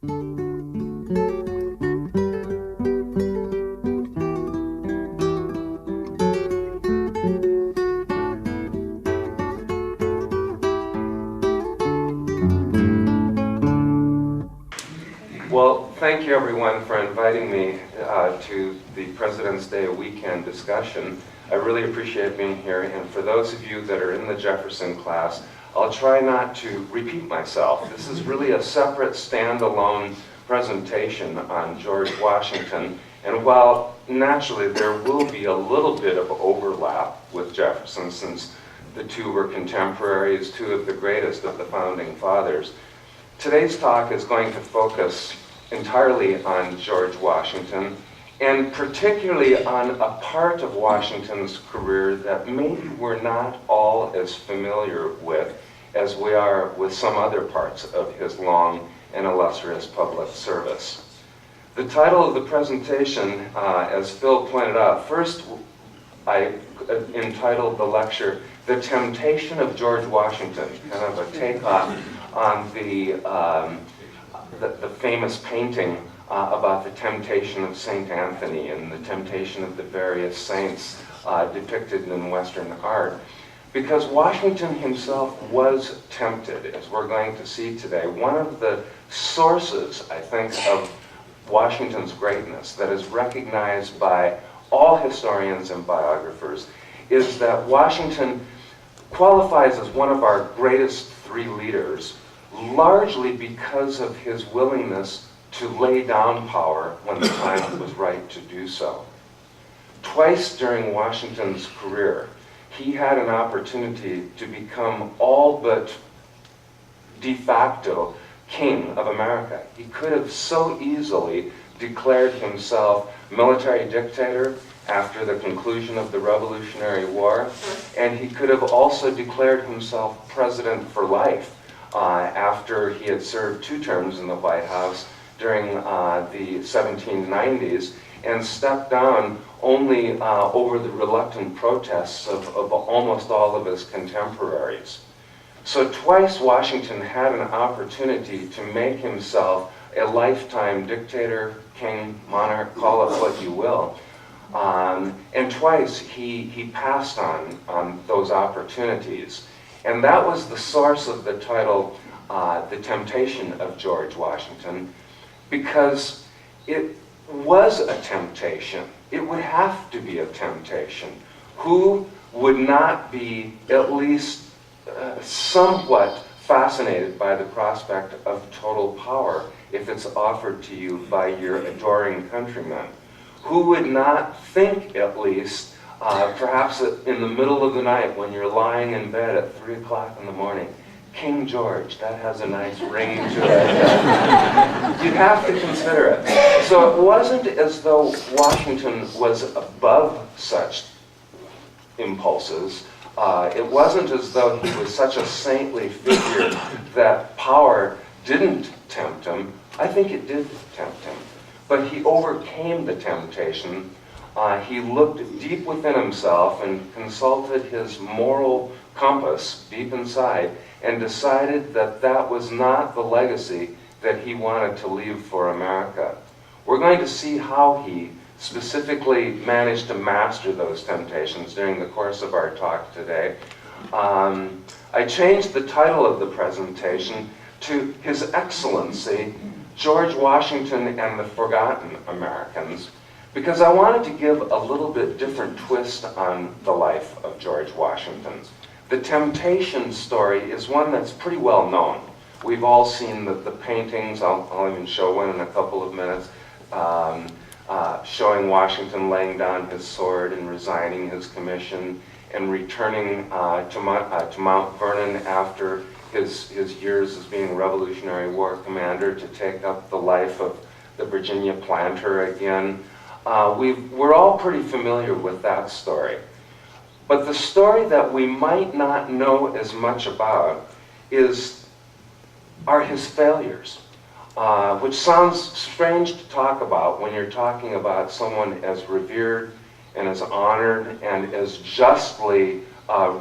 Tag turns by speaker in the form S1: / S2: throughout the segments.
S1: Well, thank you everyone for inviting me to the President's Day weekend discussion. I really appreciate being here, and for those of you that are in the Jefferson class, I'll try not to repeat myself. This is really a separate, standalone presentation on George Washington, and while naturally there will be a little bit of overlap with Jefferson since the two were contemporaries, two of the greatest of the founding fathers, today's talk is going to focus entirely on George Washington, and particularly on a part of Washington's career that maybe we're not all as familiar with as we are with some other parts of his long and illustrious public service. The title of the presentation, as Phil pointed out, first I entitled the lecture, "The Temptation of George Washington," kind of a takeoff on the famous painting about the temptation of St. Anthony and the temptation of the various saints depicted in Western art. Because Washington himself was tempted, as we're going to see today. One of the sources, I think, of Washington's greatness that is recognized by all historians and biographers is that Washington qualifies as one of our greatest three leaders, largely because of his willingness to lay down power when the time was right to do so. Twice during Washington's career, he had an opportunity to become all but de facto king of America. He could have so easily declared himself military dictator after the conclusion of the Revolutionary War, and he could have also declared himself president for life after he had served 2 terms in the White House during the 1790s and stepped down only over the reluctant protests of almost all of his contemporaries. So twice Washington had an opportunity to make himself a lifetime dictator, king, monarch, call it what you will. And twice he passed on those opportunities. And that was the source of the title, The Temptation of George Washington, because it was a temptation. It would have to be a temptation. Who would not be at least somewhat fascinated by the prospect of total power if it's offered to you by your adoring countrymen? Who would not think, at least, perhaps in the middle of the night when you're lying in bed at 3 o'clock in the morning, King George, that has a nice ring to it. You'd have to consider it. So it wasn't as though Washington was above such impulses. It wasn't as though he was such a saintly figure that power didn't tempt him. I think it did tempt him. But he overcame the temptation. He looked deep within himself and consulted his moral compass deep inside and decided that that was not the legacy that he wanted to leave for America. We're going to see how he specifically managed to master those temptations during the course of our talk today. I changed the title of the presentation to His Excellency, George Washington and the Forgotten Americans, because I wanted to give a little bit different twist on the life of George Washington. The temptation story is one that's pretty well known. We've all seen the paintings. I'll even show one in a couple of minutes, showing Washington laying down his sword and resigning his commission and returning to Mount Vernon after his years as being Revolutionary War commander to take up the life of the Virginia planter again. We're all pretty familiar with that story. But the story that we might not know as much about are his failures, which sounds strange to talk about when you're talking about someone as revered and as honored and as justly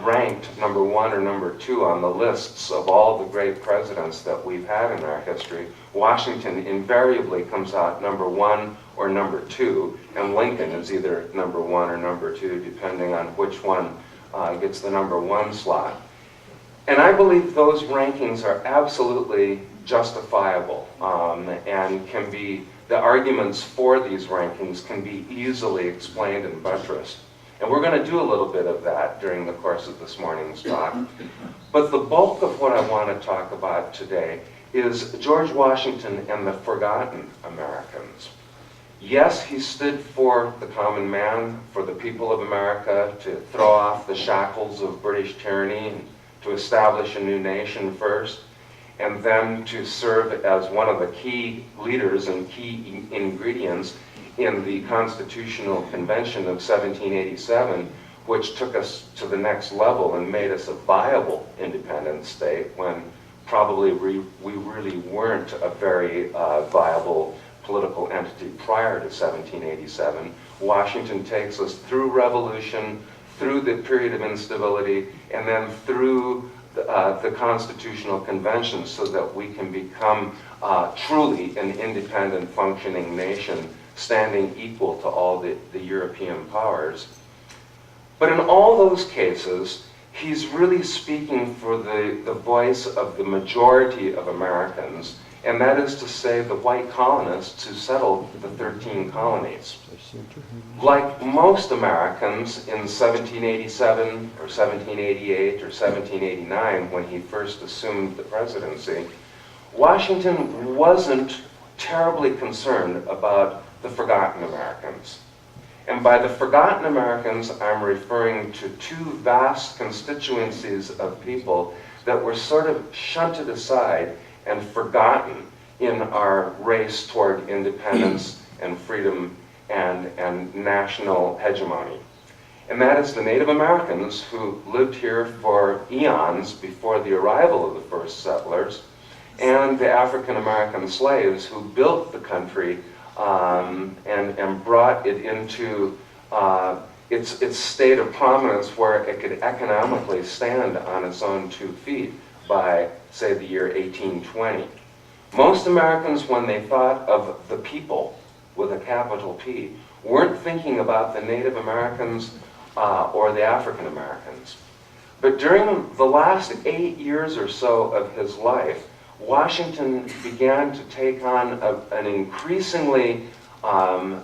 S1: ranked number 1 or number 2 on the lists of all the great presidents that we've had in our history, Washington invariably comes out number 1 or number 2, and Lincoln is either number 1 or number 2, depending on which one gets the number 1 slot. And I believe those rankings are absolutely justifiable, and can be, the arguments for these rankings can be easily explained and buttressed. And we're going to do a little bit of that during the course of this morning's talk. But the bulk of what I want to talk about today is George Washington and the forgotten Americans. Yes, he stood for the common man, for the people of America, to throw off the shackles of British tyranny, and to establish a new nation first, and then to serve as one of the key leaders and key ingredients in the Constitutional Convention of 1787, which took us to the next level and made us a viable independent state when probably we really weren't a very viable political entity prior to 1787. Washington takes us through revolution, through the period of instability, and then through the Constitutional Convention so that we can become truly an independent functioning nation, standing equal to all the European powers. But in all those cases, he's really speaking for the voice of the majority of Americans, and that is to say the white colonists who settled the 13 colonies. Like most Americans in 1787 or 1788 or 1789, when he first assumed the presidency, Washington wasn't terribly concerned about the forgotten Americans. And by the forgotten Americans, I'm referring to 2 vast constituencies of people that were sort of shunted aside and forgotten in our race toward independence and freedom and national hegemony. And that is the Native Americans who lived here for eons before the arrival of the first settlers, and the African American slaves who built the country and brought it into its state of prominence where it could economically stand on its own 2 feet by, say, the year 1820. Most Americans, when they thought of the people with a capital P, weren't thinking about the Native Americans or the African Americans. But during the last 8 years or so of his life, Washington began to take on an increasingly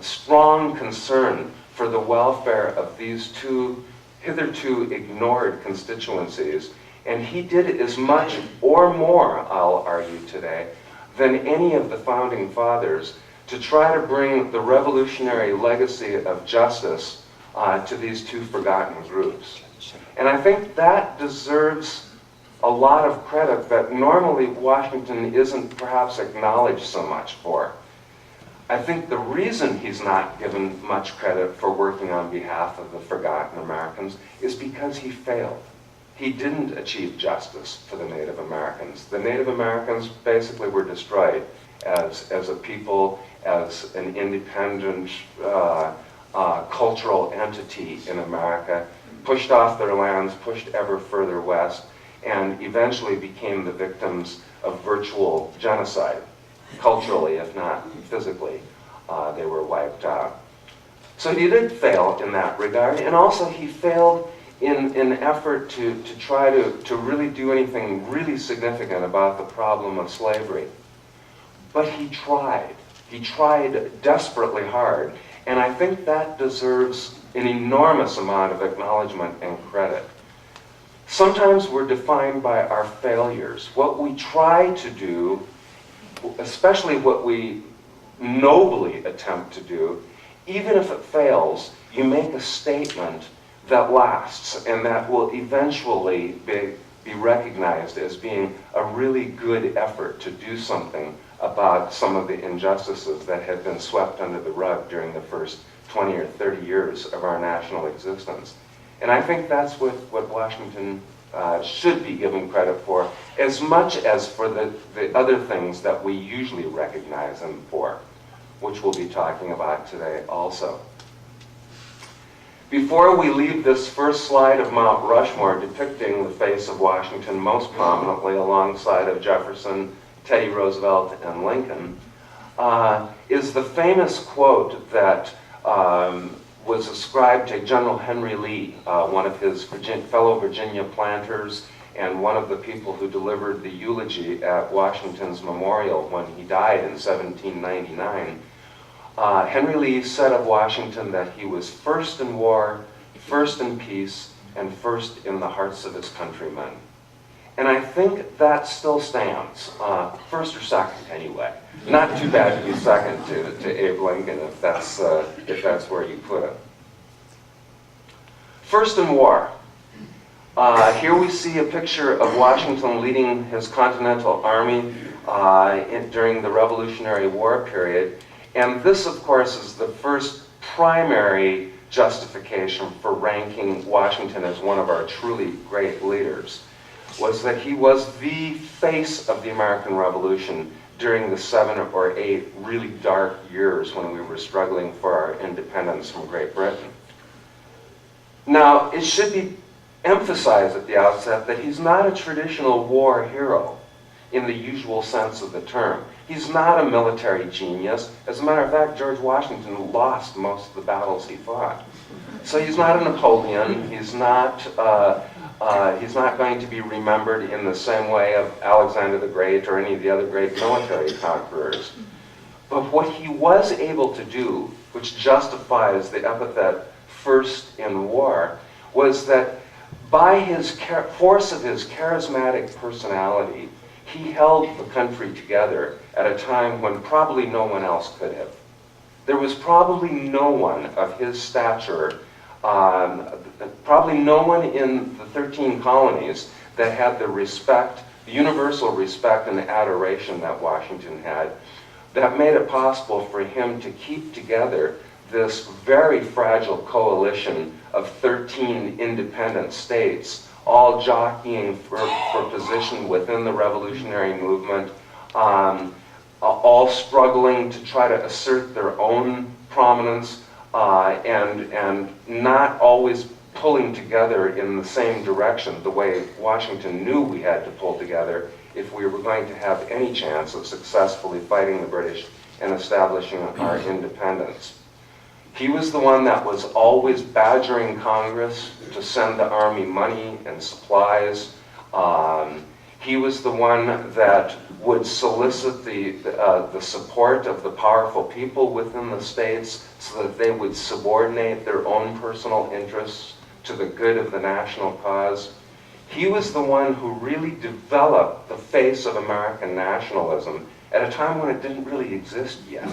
S1: strong concern for the welfare of these 2 hitherto ignored constituencies. And he did as much or more, I'll argue today, than any of the founding fathers to try to bring the revolutionary legacy of justice to these 2 forgotten groups. And I think that deserves a lot of credit that normally Washington isn't perhaps acknowledged so much for. I think the reason he's not given much credit for working on behalf of the forgotten Americans is because he failed. He didn't achieve justice for the Native Americans. The Native Americans basically were destroyed as a people, as an independent cultural entity in America, pushed off their lands, pushed ever further west, and eventually became the victims of virtual genocide. Culturally, if not physically, they were wiped out. So he did fail in that regard, and also he failed in an effort to try to really do anything really significant about the problem of slavery. But he tried. He tried desperately hard, and I think that deserves an enormous amount of acknowledgement and credit. Sometimes we're defined by our failures. What we try to do, especially what we nobly attempt to do, even if it fails, you make a statement that lasts and that will eventually be recognized as being a really good effort to do something about some of the injustices that had been swept under the rug during the first 20 or 30 years of our national existence. And I think that's what Washington should be given credit for, as much as for the other things that we usually recognize him for, which we'll be talking about today also. Before we leave this first slide of Mount Rushmore depicting the face of Washington most prominently alongside of Jefferson, Teddy Roosevelt, and Lincoln, is the famous quote that was ascribed to General Henry Lee, one of his fellow Virginia planters and one of the people who delivered the eulogy at Washington's memorial when he died in 1799. Henry Lee said of Washington that he was first in war, first in peace, and first in the hearts of his countrymen. And I think that still stands, first or second anyway. Not too bad to be second to Abe Lincoln if that's where you put it. First in war. Here we see a picture of Washington leading his Continental Army during the Revolutionary War period. And this, of course, is the first primary justification for ranking Washington as one of our truly great leaders, was that he was the face of the American Revolution during the 7 or 8 really dark years when we were struggling for our independence from Great Britain. Now, it should be emphasized at the outset that he's not a traditional war hero in the usual sense of the term. He's not a military genius. As a matter of fact, George Washington lost most of the battles he fought. So he's not a Napoleon. He's not going to be remembered in the same way of Alexander the Great or any of the other great military conquerors. But what he was able to do, which justifies the epithet first in war, was that by his force of his charismatic personality, he held the country together at a time when probably no one else could have. There was probably no one of his stature, probably no one in the 13 colonies that had the respect, the universal respect and adoration that Washington had, that made it possible for him to keep together this very fragile coalition of 13 independent states, all jockeying for position within the revolutionary movement, all struggling to try to assert their own prominence, and not always pulling together in the same direction the way Washington knew we had to pull together if we were going to have any chance of successfully fighting the British and establishing our independence. He was the one that was always badgering Congress to send the army money and supplies. He was the one that would solicit the support of the powerful people within the states so that they would subordinate their own personal interests to the good of the national cause. He was the one who really developed the face of American nationalism at a time when it didn't really exist yet.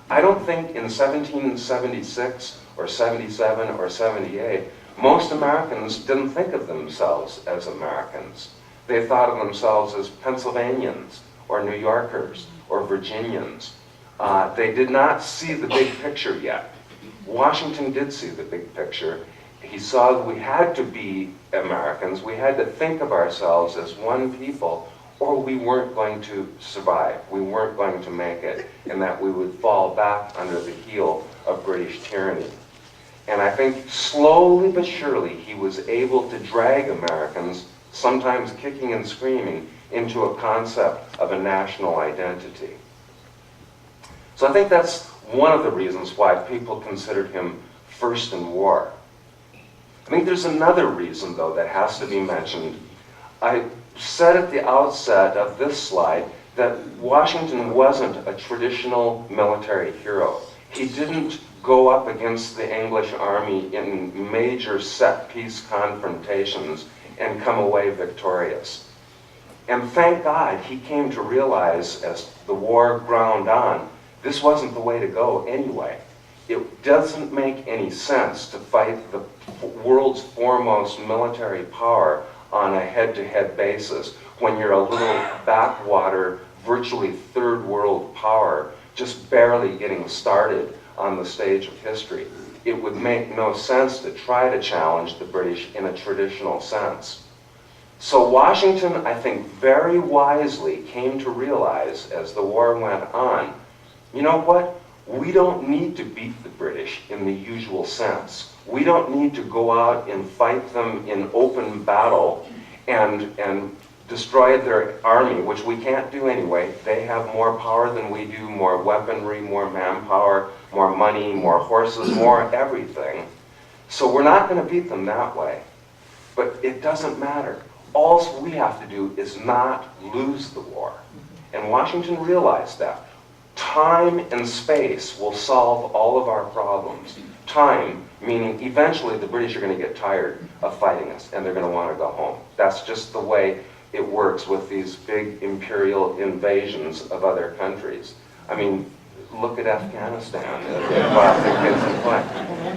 S1: I don't think in 1776 or 77 or 78, most Americans didn't think of themselves as Americans. They thought of themselves as Pennsylvanians or New Yorkers or Virginians. They did not see the big picture yet. Washington did see the big picture. He saw that we had to be Americans. We had to think of ourselves as one people, or we weren't going to survive. We weren't going to make it, and that we would fall back under the heel of British tyranny. And I think slowly but surely he was able to drag Americans, sometimes kicking and screaming, into a concept of a national identity. So I think that's one of the reasons why people considered him first in war. I think there's another reason, though, that has to be mentioned. I said at the outset of this slide that Washington wasn't a traditional military hero. He didn't go up against the English army in major set-piece confrontations and come away victorious. And thank God he came to realize as the war ground on, this wasn't the way to go anyway. It doesn't make any sense to fight the world's foremost military power on a head-to-head basis when you're a little backwater, virtually third world power, just barely getting started on the stage of history. It would make no sense to try to challenge the British in a traditional sense. So Washington, I think, very wisely came to realize as the war went on, you know what? we don't need to beat the British in the usual sense. We don't need to go out and fight them in open battle and destroy their army, which we can't do anyway. They have more power than we do, more weaponry, more manpower, more money, more horses, more everything. So we're not going to beat them that way. But it doesn't matter. All we have to do is not lose the war. And Washington realized that. Time and space will solve all of our problems. Time, meaning eventually the British are going to get tired of fighting us and they're going to want to go home. That's just the way it works with these big imperial invasions of other countries. I mean, look at Afghanistan.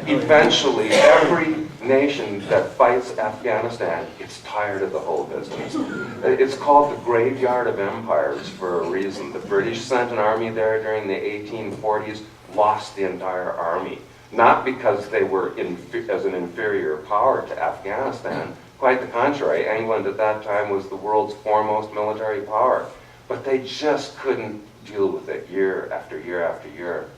S1: Eventually, every nation that fights Afghanistan gets tired of the whole business. It's called the graveyard of empires for a reason. The British sent an army there during the 1840s, lost the entire army. Not because they were as an inferior power to Afghanistan. Quite the contrary. England at that time was the world's foremost military power. But they just couldn't deal with it year after year after year.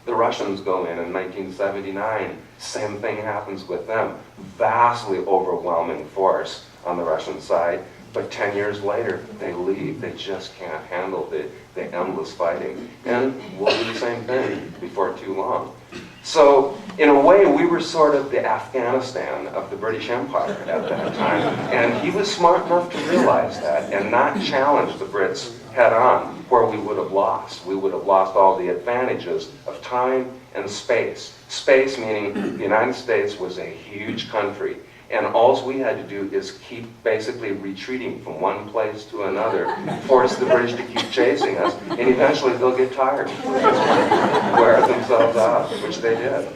S1: The Russians go in 1979. Same thing happens with them. Vastly overwhelming force on the Russian side. But 10 years later, they leave. They just can't handle the endless fighting. And we'll do the same thing before too long. So, in a way, we were sort of the Afghanistan of the British Empire at that time. And he was smart enough to realize that and not challenge the Brits head on, where we would have lost. We would have lost all the advantages of time and space. Space meaning the United States was a huge country. And all we had to do is keep basically retreating from one place to another, force the British to keep chasing us, and eventually they'll get tired, wear themselves out, which they did.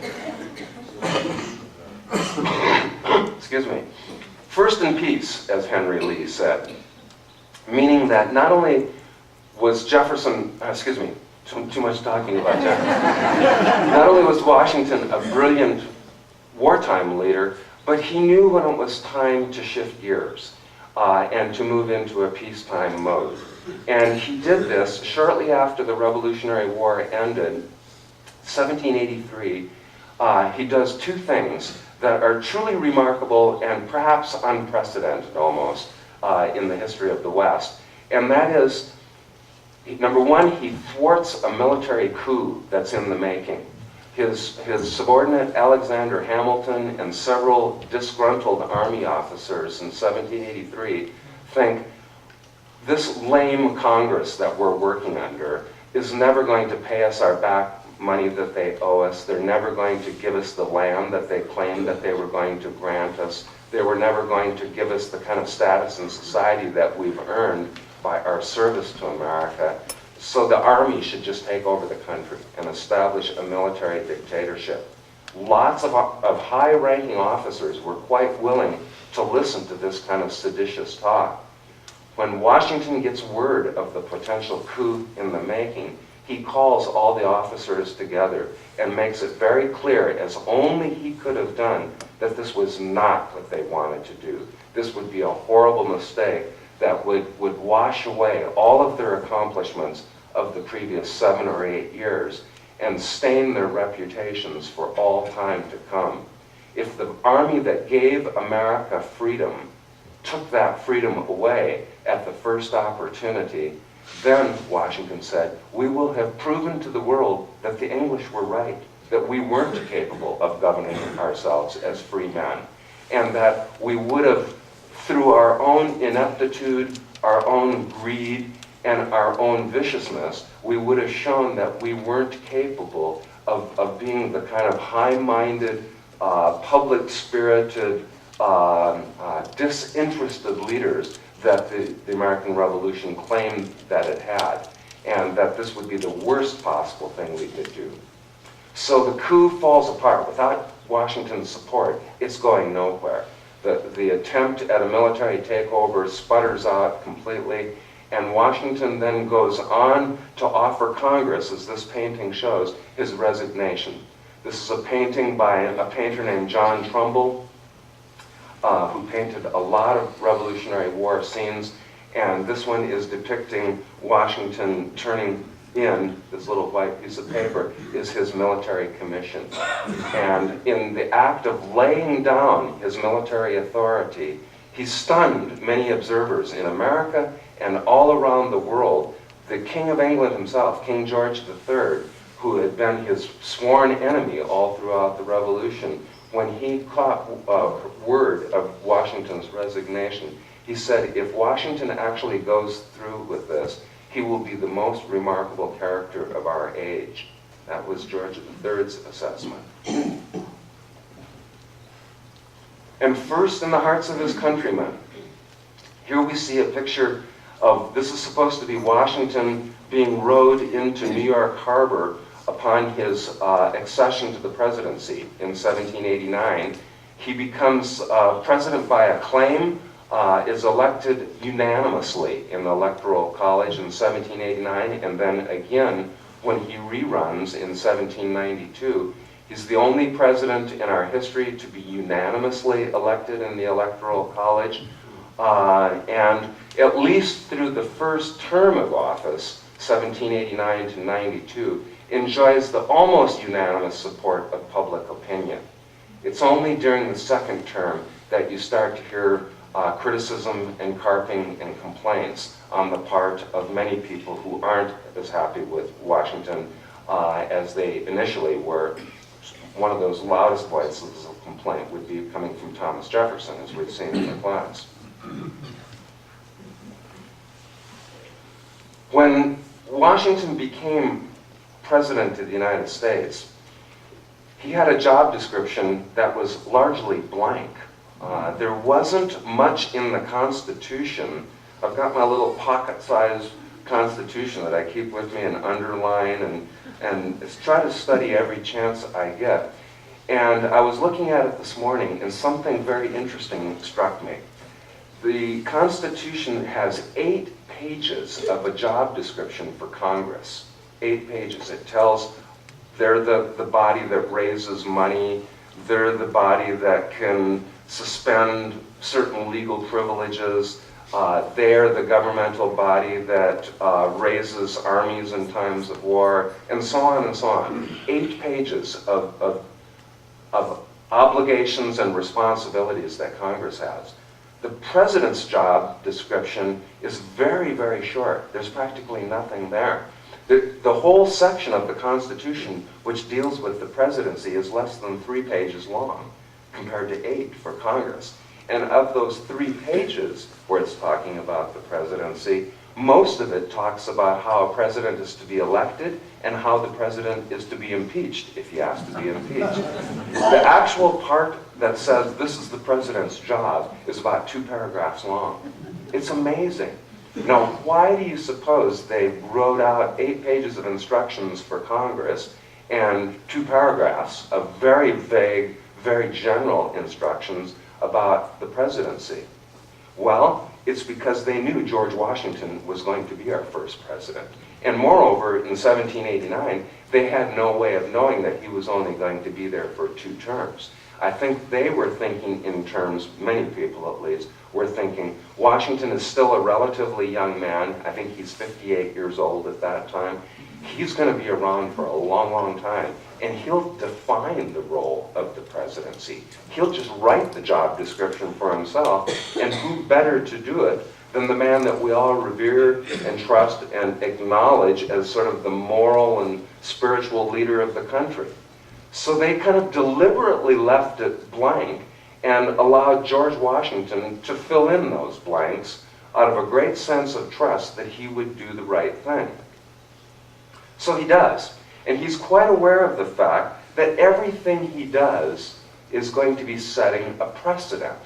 S1: Excuse me. First in peace, as Henry Lee said, meaning that not only was Jefferson, too much talking about Jefferson, not only was Washington a brilliant wartime leader, but he knew when it was time to shift gears and to move into a peacetime mode. And he did this shortly after the Revolutionary War ended, 1783. He does two things that are truly remarkable and perhaps unprecedented almost in the history of the West. And that is, number one, he thwarts a military coup that's in the making. His subordinate Alexander Hamilton and several disgruntled army officers in 1783 think this lame Congress that we're working under is never going to pay us our back money that they owe us. They're never going to give us the land that they claimed that they were going to grant us. They were never going to give us the kind of status in society that we've earned by our service to America. So the army should just take over the country and establish a military dictatorship. Lots of high-ranking officers were quite willing to listen to this kind of seditious talk. When Washington gets word of the potential coup in the making, he calls all the officers together and makes it very clear, as only he could have done, that this was not what they wanted to do. This would be a horrible mistake that would wash away all of their accomplishments of the previous 7 or 8 years and stain their reputations for all time to come. If the army that gave America freedom took that freedom away at the first opportunity, then, Washington said, we will have proven to the world that the English were right, that we weren't capable of governing ourselves as free men, and that we would have, through our own ineptitude, our own greed, and our own viciousness, we would have shown that we weren't capable of being the kind of high-minded, public-spirited, disinterested leaders that the American Revolution claimed that it had, and that this would be the worst possible thing we could do. So the coup falls apart. Without Washington's support, it's going nowhere. The attempt at a military takeover sputters out completely, and Washington then goes on to offer Congress, as this painting shows, his resignation. This is a painting by a painter named John Trumbull, who painted a lot of Revolutionary War scenes, and this one is depicting Washington turning in this little white piece of paper is his military commission. And in the act of laying down his military authority, he stunned many observers in America and all around the world. The King of England himself, King George III, who had been his sworn enemy all throughout the Revolution, when he caught word of Washington's resignation, he said, if Washington actually goes through with this, he will be the most remarkable character of our age. That was George III's assessment. And first in the hearts of his countrymen, here we see a picture of, this is supposed to be Washington being rowed into New York Harbor upon his accession to the presidency in 1789. He becomes president by acclaim, is elected unanimously in the Electoral College in 1789, and then again when he reruns in 1792. He's the only president in our history to be unanimously elected in the Electoral College, and at least through the first term of office, 1789 to 92, enjoys the almost unanimous support of public opinion. It's only during the second term that you start to hear criticism and carping and complaints on the part of many people who aren't as happy with Washington as they initially were. One of those loudest voices of complaint would be coming from Thomas Jefferson, as we've seen in the class. When Washington became president of the United States, he had a job description that was largely blank. There wasn't much in the Constitution. I've got my little pocket-sized Constitution that I keep with me and underline and try to study every chance I get. And I was looking at it this morning, and something very interesting struck me. The Constitution has 8 pages of a job description for Congress. 8 pages. It tells they're the body that raises money, they're the body that can suspend certain legal privileges, they're the governmental body that raises armies in times of war, and so on and so on. 8 pages of obligations and responsibilities that Congress has. The president's job description is very, very short. There's practically nothing there. The whole section of the Constitution which deals with the presidency is less than 3 pages long, compared to 8 for Congress. And of those 3 pages where it's talking about the presidency, most of it talks about how a president is to be elected and how the president is to be impeached if he has to be impeached. The actual part that says this is the president's job is about 2 paragraphs long. It's amazing. Now, why do you suppose they wrote out 8 pages of instructions for Congress and 2 paragraphs of very vague, very general instructions about the presidency? Well, it's because they knew George Washington was going to be our first president. And moreover, in 1789, they had no way of knowing that he was only going to be there for 2 terms. I think they were thinking in terms, many people at least, were thinking, Washington is still a relatively young man. I think he's 58 years old at that time. He's going to be around for a long, long time, and he'll define the role of the presidency. He'll just write the job description for himself, and who better to do it than the man that we all revere and trust and acknowledge as sort of the moral and spiritual leader of the country. So they kind of deliberately left it blank and allowed George Washington to fill in those blanks out of a great sense of trust that he would do the right thing. So he does, and he's quite aware of the fact that everything he does is going to be setting a precedent.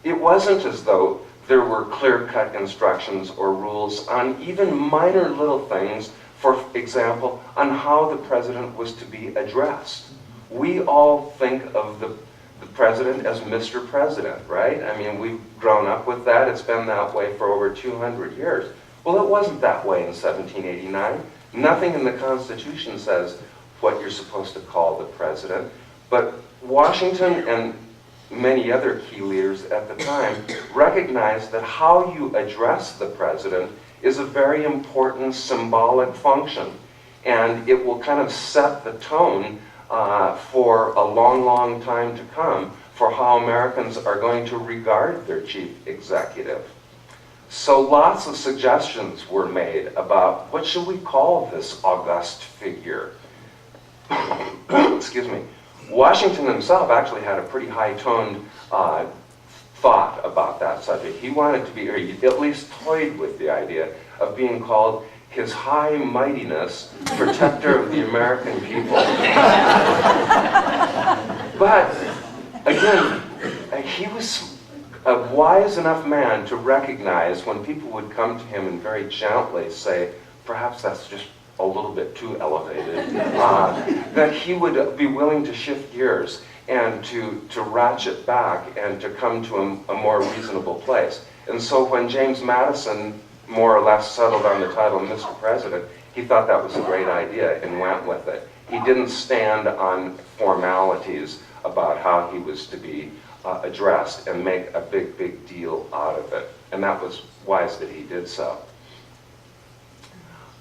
S1: It wasn't as though there were clear-cut instructions or rules on even minor little things, for example, on how the president was to be addressed. We all think of the president as Mr. President, right? I mean, we've grown up with that. It's been that way for over 200 years. Well, it wasn't that way in 1789. Nothing in the Constitution says what you're supposed to call the president. But Washington and many other key leaders at the time recognized that how you address the president is a very important symbolic function. And it will kind of set the tone for a long, long time to come for how Americans are going to regard their chief executive. So lots of suggestions were made about what should we call this august figure. Excuse me. Washington himself actually had a pretty high-toned thought about that subject. He wanted to be, or he at least toyed with the idea of being called His High Mightiness, Protector of the American People. But again, he was a wise enough man to recognize when people would come to him and very gently say, perhaps that's just a little bit too elevated, that he would be willing to shift gears and to ratchet back and to come to a more reasonable place. And so when James Madison more or less settled on the title Mr. President, he thought that was a great idea and went with it. He didn't stand on formalities about how he was to be addressed and make a big, big deal out of it. And that was wise that he did so.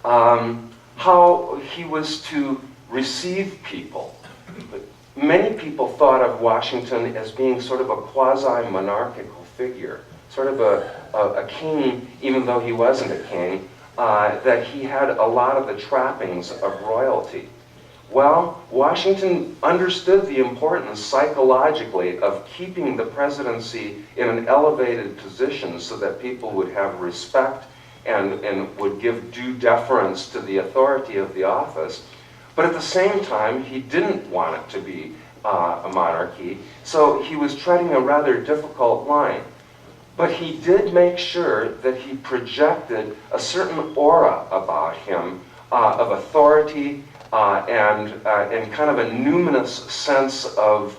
S1: How he was to receive people. Many people thought of Washington as being sort of a quasi-monarchical figure, sort of a king, even though he wasn't a king, that he had a lot of the trappings of royalty. Well, Washington understood the importance psychologically of keeping the presidency in an elevated position so that people would have respect and would give due deference to the authority of the office. But at the same time, he didn't want it to be a monarchy, so he was treading a rather difficult line. But he did make sure that he projected a certain aura about him of authority and kind of a numinous sense of,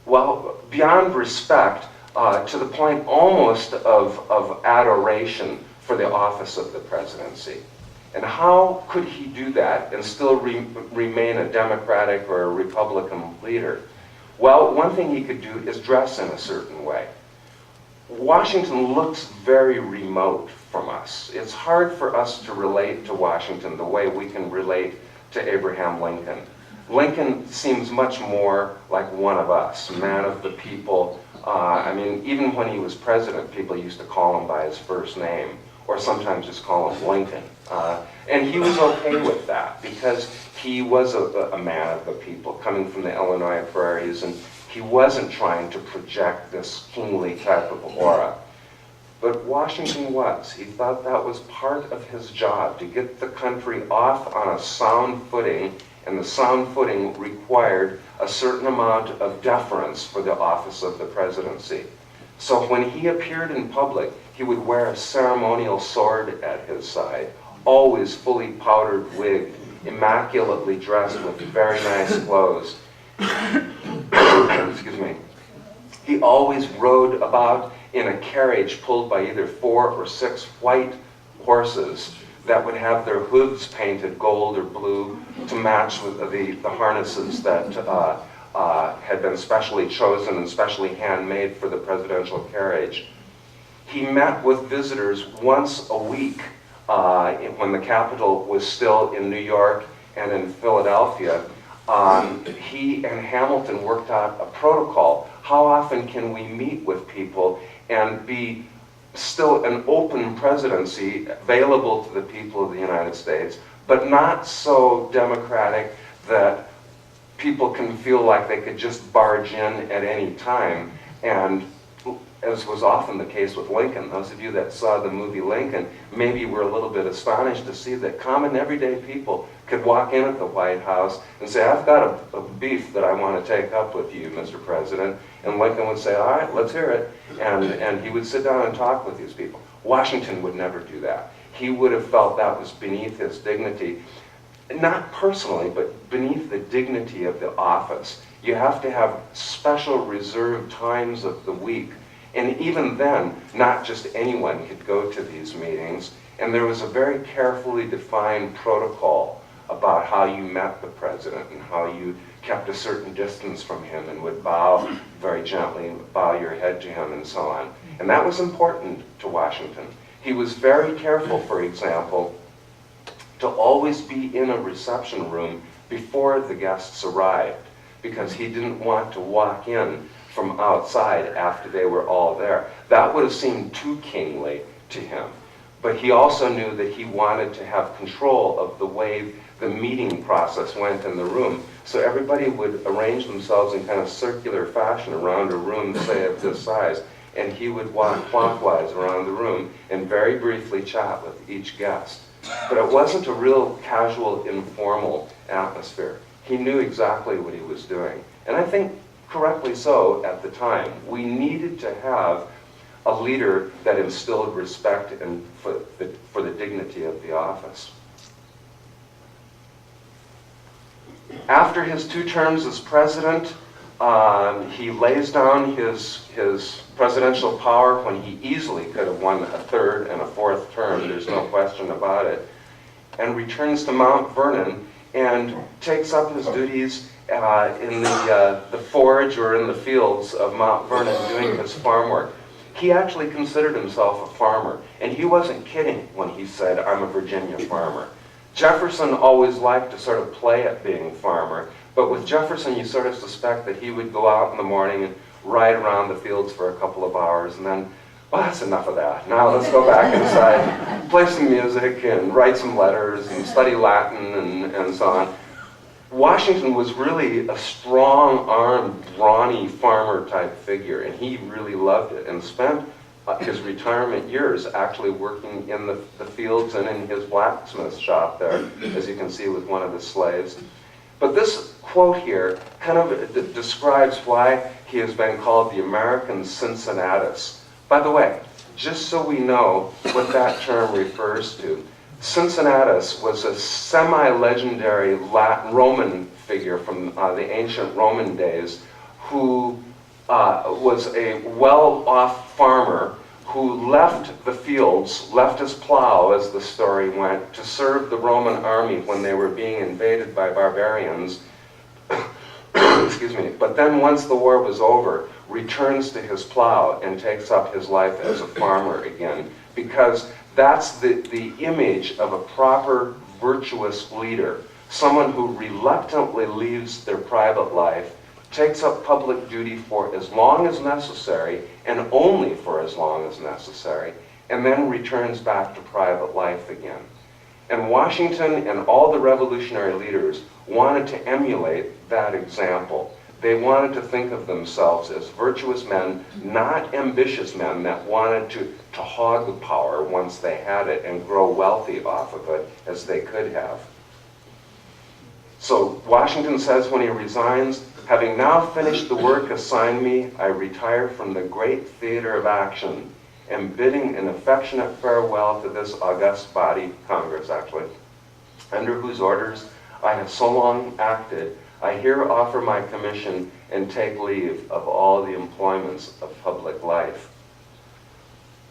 S1: well, beyond respect, to the point almost of adoration for the office of the presidency. And how could he do that and still remain a Democratic or a Republican leader? Well, one thing he could do is dress in a certain way. Washington looks very remote from us. It's hard for us to relate to Washington the way we can relate to Abraham Lincoln. Lincoln seems much more like one of us, man of the people. I mean, even when he was president, people used to call him by his first name, or sometimes just call him Lincoln. And he was okay with that because he was a man of the people coming from the Illinois prairies, and he wasn't trying to project this kingly type of aura. But Washington was. He thought that was part of his job, to get the country off on a sound footing, and the sound footing required a certain amount of deference for the office of the presidency. So when he appeared in public, he would wear a ceremonial sword at his side, always fully powdered wig, immaculately dressed with very nice clothes. Excuse me. He always rode about in a carriage pulled by either 4 or 6 white horses that would have their hooves painted gold or blue to match with the harnesses that had been specially chosen and specially handmade for the presidential carriage. He met with visitors once a week when the capital was still in New York and in Philadelphia. He and Hamilton worked out a protocol. How often can we meet with people and be still an open presidency available to the people of the United States, but not so democratic that people can feel like they could just barge in at any time? And as was often the case with Lincoln, those of you that saw the movie Lincoln maybe were a little bit astonished to see that common everyday people could walk in at the White House and say, I've got a beef that I want to take up with you, Mr. President. And Lincoln would say, all right, let's hear it. And he would sit down and talk with these people. Washington would never do that. He would have felt that was beneath his dignity, not personally, but beneath the dignity of the office. You have to have special reserved times of the week. And even then, not just anyone could go to these meetings. And there was a very carefully defined protocol about how you met the president and how you kept a certain distance from him and would bow very gently, bow your head to him and so on. And that was important to Washington. He was very careful, for example, to always be in a reception room before the guests arrived, because he didn't want to walk in from outside after they were all there. That would have seemed too kingly to him. But he also knew that he wanted to have control of the way the meeting process went in the room. So everybody would arrange themselves in kind of circular fashion around a room, say of this size, and he would walk clockwise around the room and very briefly chat with each guest. But it wasn't a real casual, informal atmosphere. He knew exactly what he was doing. And I think correctly so at the time. We needed to have a leader that instilled respect and for the dignity of the office. After his 2 terms as president, he lays down his presidential power when he easily could have won a 3rd and a 4th term, there's no question about it, and returns to Mount Vernon and takes up his duties in the forage or in the fields of Mount Vernon doing his farm work. He actually considered himself a farmer, and he wasn't kidding when he said, "I'm a Virginia farmer." Jefferson always liked to sort of play at being a farmer, but with Jefferson you sort of suspect that he would go out in the morning and ride around the fields for a couple of hours and then, well, that's enough of that. Now let's go back inside, play some music and write some letters and study Latin and so on. Washington was really a strong-armed, brawny farmer-type figure, and he really loved it and spent his retirement years actually working in the fields and in his blacksmith shop there, as you can see with one of the slaves. But this quote here kind of describes why he has been called the American Cincinnatus. By the way, just so we know what that term refers to, Cincinnatus was a semi-legendary Roman figure from the ancient Roman days who was a well-off farmer who left the fields, left his plow, as the story went, to serve the Roman army when they were being invaded by barbarians. Excuse me. But then once the war was over, returns to his plow and takes up his life as a farmer again, because that's the image of a proper, virtuous leader, someone who reluctantly leaves their private life, takes up public duty for as long as necessary, and only for as long as necessary, and then returns back to private life again. And Washington and all the revolutionary leaders wanted to emulate that example. They wanted to think of themselves as virtuous men, not ambitious men that wanted to hog the power once they had it and grow wealthy off of it as they could have. So Washington says when he resigns, "Having now finished the work assigned me, I retire from the great theater of action, and bidding an affectionate farewell to this august body," Congress actually, "under whose orders I have so long acted, I here offer my commission and take leave of all the employments of public life."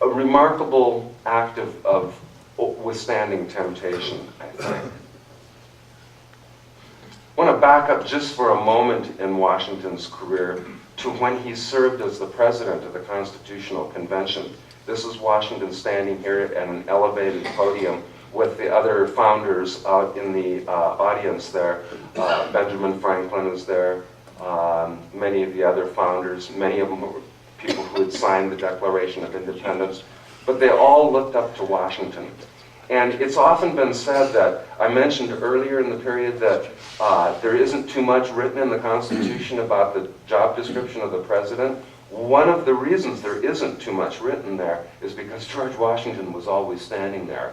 S1: A remarkable act of withstanding temptation, I think. I want to back up just for a moment in Washington's career to when he served as the president of the Constitutional Convention. This is Washington standing here at an elevated podium with the other founders out in the audience there. Benjamin Franklin is there, many of the other founders, many of them were people who had signed the Declaration of Independence, but they all looked up to Washington. And it's often been said that, I mentioned earlier in the period that there isn't too much written in the Constitution about the job description of the president. One of the reasons there isn't too much written there is because George Washington was always standing there.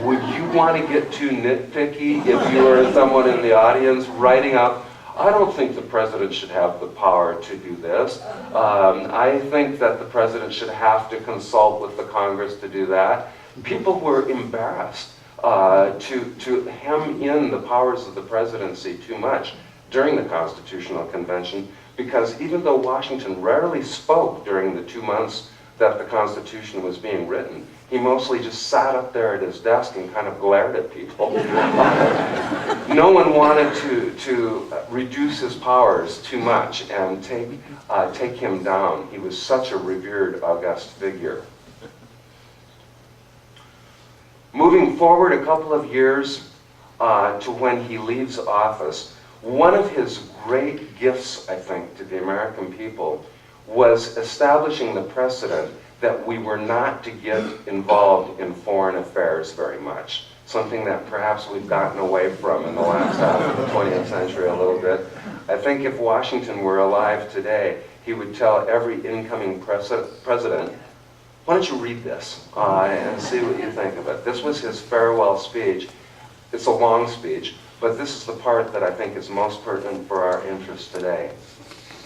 S1: Would you want to get too nitpicky if you were someone in the audience writing up, "I don't think the president should have the power to do this. I think that the president should have to consult with the Congress to do that." People were embarrassed to hem in the powers of the presidency too much during the Constitutional Convention, because even though Washington rarely spoke during the 2 months that the Constitution was being written, He mostly just sat up there at his desk and kind of glared at people. No one wanted to reduce his powers too much and take him down. He was such a revered, august figure. Moving forward a couple of years to when he leaves office, one of his great gifts, I think, to the American people was establishing the precedent that we were not to get involved in foreign affairs very much, something that perhaps we've gotten away from in the last half of the 20th century a little bit. I think if Washington were alive today, he would tell every incoming president, why don't you read this and see what you think of it. This was his farewell speech. It's a long speech, but this is the part that I think is most pertinent for our interest today.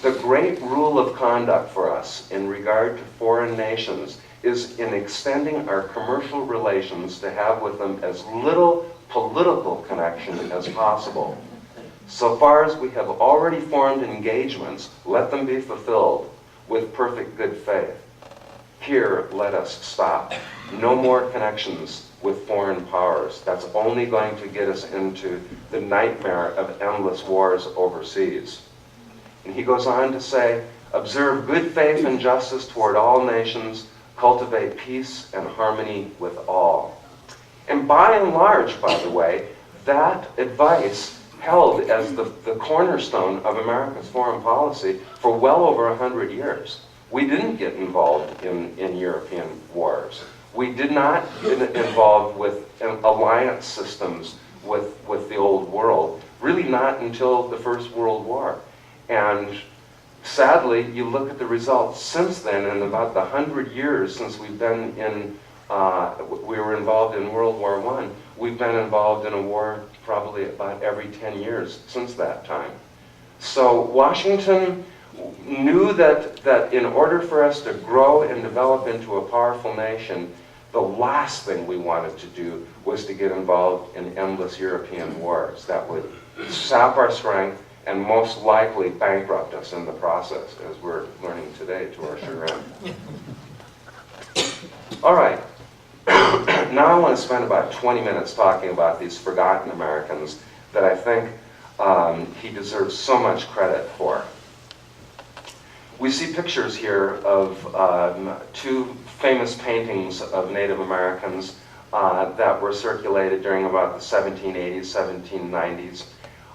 S1: The great rule of conduct for us in regard to foreign nations is in extending our commercial relations to have with them as little political connection as possible. So far as we have already formed engagements, let them be fulfilled with perfect good faith. Here, let us stop. No more connections with foreign powers. That's only going to get us into the nightmare of endless wars overseas. And he goes on to say, observe good faith and justice toward all nations, cultivate peace and harmony with all. And by and large, by the way, that advice held as the cornerstone of America's foreign policy for well over 100 years. We didn't get involved in European wars. We did not get involved with alliance systems with the old world, really not until the First World War. And sadly, you look at the results since then, in about the 100 years since we've been we were involved in World War I, we've been involved in a war probably about every 10 years since that time. So Washington knew that in order for us to grow and develop into a powerful nation, the last thing we wanted to do was to get involved in endless European wars. That would sap our strength and most likely bankrupt us in the process, as we're learning today to our chagrin. All right. Now I want to spend about 20 minutes talking about these forgotten Americans that I think he deserves so much credit for. We see pictures here of two famous paintings of Native Americans that were circulated during about the 1780s, 1790s.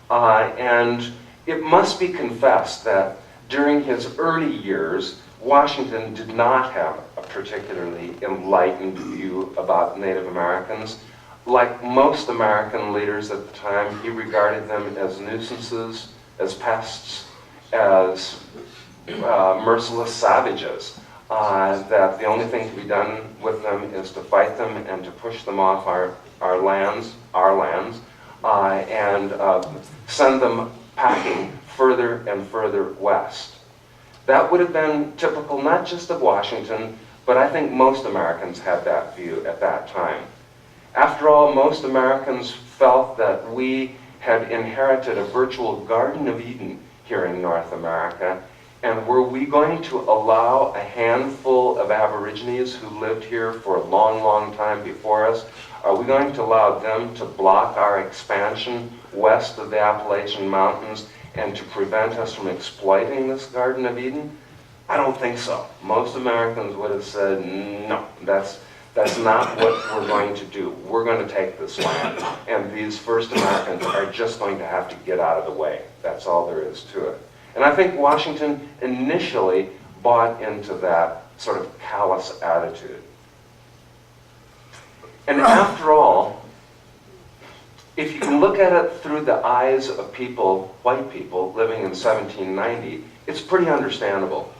S1: And it must be confessed that during his early years, Washington did not have a particularly enlightened view about Native Americans. Like most American leaders at the time, he regarded them as nuisances, as pests, as merciless savages. That the only thing to be done with them is to fight them and to push them off our lands, and send them packing further and further west. That would have been typical not just of Washington, but I think most Americans had that view at that time. After all, most Americans felt that we had inherited a virtual Garden of Eden here in North America, and were we going to allow a handful of Aborigines who lived here for a long, long time before us, are we going to allow them to block our expansion west of the Appalachian Mountains and to prevent us from exploiting this Garden of Eden? I don't think so. Most Americans would have said, no, that's not what we're going to do. We're going to take this land, and these first Americans are just going to have to get out of the way. That's all there is to it. And I think Washington initially bought into that sort of callous attitude. And after all, if you can look at it through the eyes of people, white people, living in 1790, it's pretty understandable.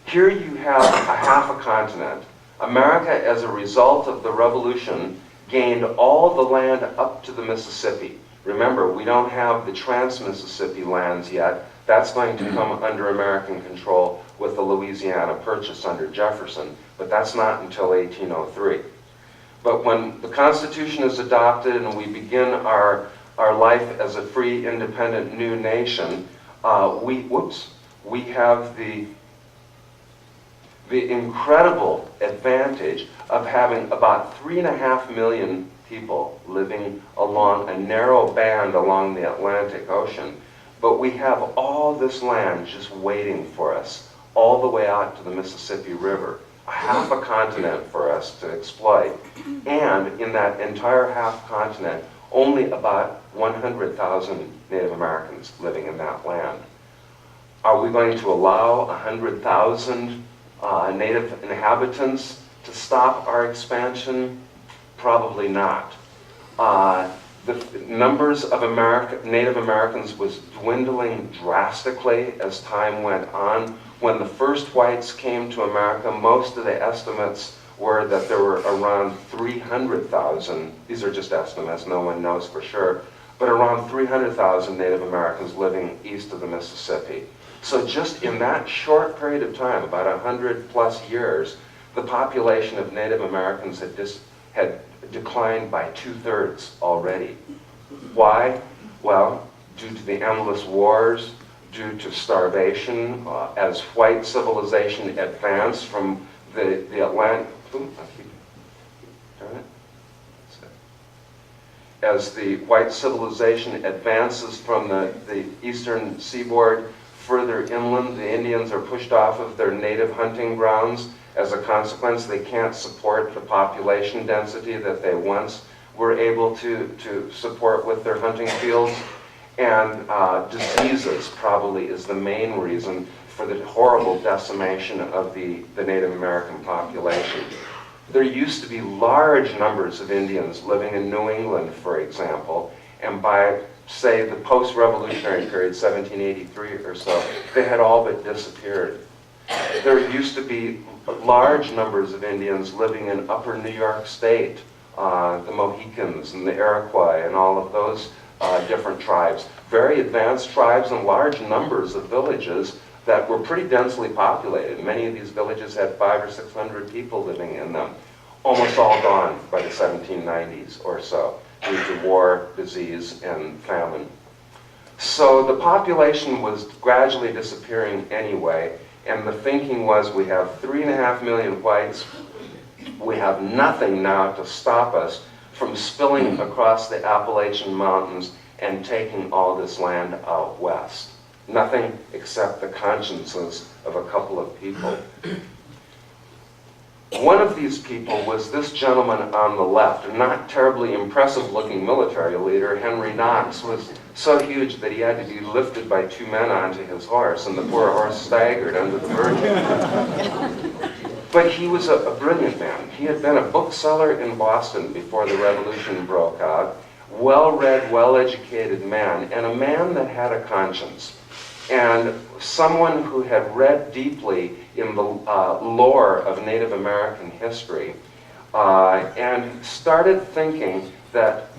S1: Here you have a half a continent. America, as a result of the Revolution, gained all the land up to the Mississippi. Remember, we don't have the trans-Mississippi lands yet. That's going to come under American control with the Louisiana Purchase under Jefferson, but that's not until 1803. But when the Constitution is adopted and we begin our life as a free, independent, new nation, we have the the incredible advantage of having about 3.5 million people living along a narrow band along the Atlantic Ocean, but we have all this land just waiting for us all the way out to the Mississippi River, half a continent for us to exploit, and in that entire half continent, only about 100,000 Native Americans living in that land. Are we going to allow 100,000 Native inhabitants to stop our expansion? Probably not. The numbers of Native Americans was dwindling drastically as time went on. When the first whites came to America, most of the estimates were that there were around 300,000, these are just estimates, no one knows for sure, but around 300,000 Native Americans living east of the Mississippi. So just in that short period of time, about 100+ years, the population of Native Americans had declined by 2/3 already. Why? Well, due to the endless wars, due to starvation, as white civilization advanced from the Atlantic, as the white civilization advances from the eastern seaboard further inland, the Indians are pushed off of their native hunting grounds. As a consequence, they can't support the population density that they once were able to support with their hunting fields. And diseases probably is the main reason for the horrible decimation of the Native American population. There used to be large numbers of Indians living in New England, for example, and by, say, the post-revolutionary period, 1783 or so, they had all but disappeared. There used to be large numbers of Indians living in upper New York State, the Mohicans and the Iroquois and all of those different tribes. Very advanced tribes and large numbers of villages that were pretty densely populated. Many of these villages had 500 or 600 people living in them. Almost all gone by the 1790s or so due to war, disease, and famine. So the population was gradually disappearing anyway, and the thinking was we have 3.5 million whites, we have nothing now to stop us from spilling across the Appalachian Mountains and taking all this land out west. Nothing except the consciences of a couple of people. One of these people was this gentleman on the left, a not terribly impressive looking military leader. Henry Knox was so huge that he had to be lifted by 2 men onto his horse, and the poor horse staggered under the burden. But he was a brilliant man. He had been a bookseller in Boston before the Revolution broke out, well-read, well-educated man, and a man that had a conscience. And someone who had read deeply in the lore of Native American history and started thinking that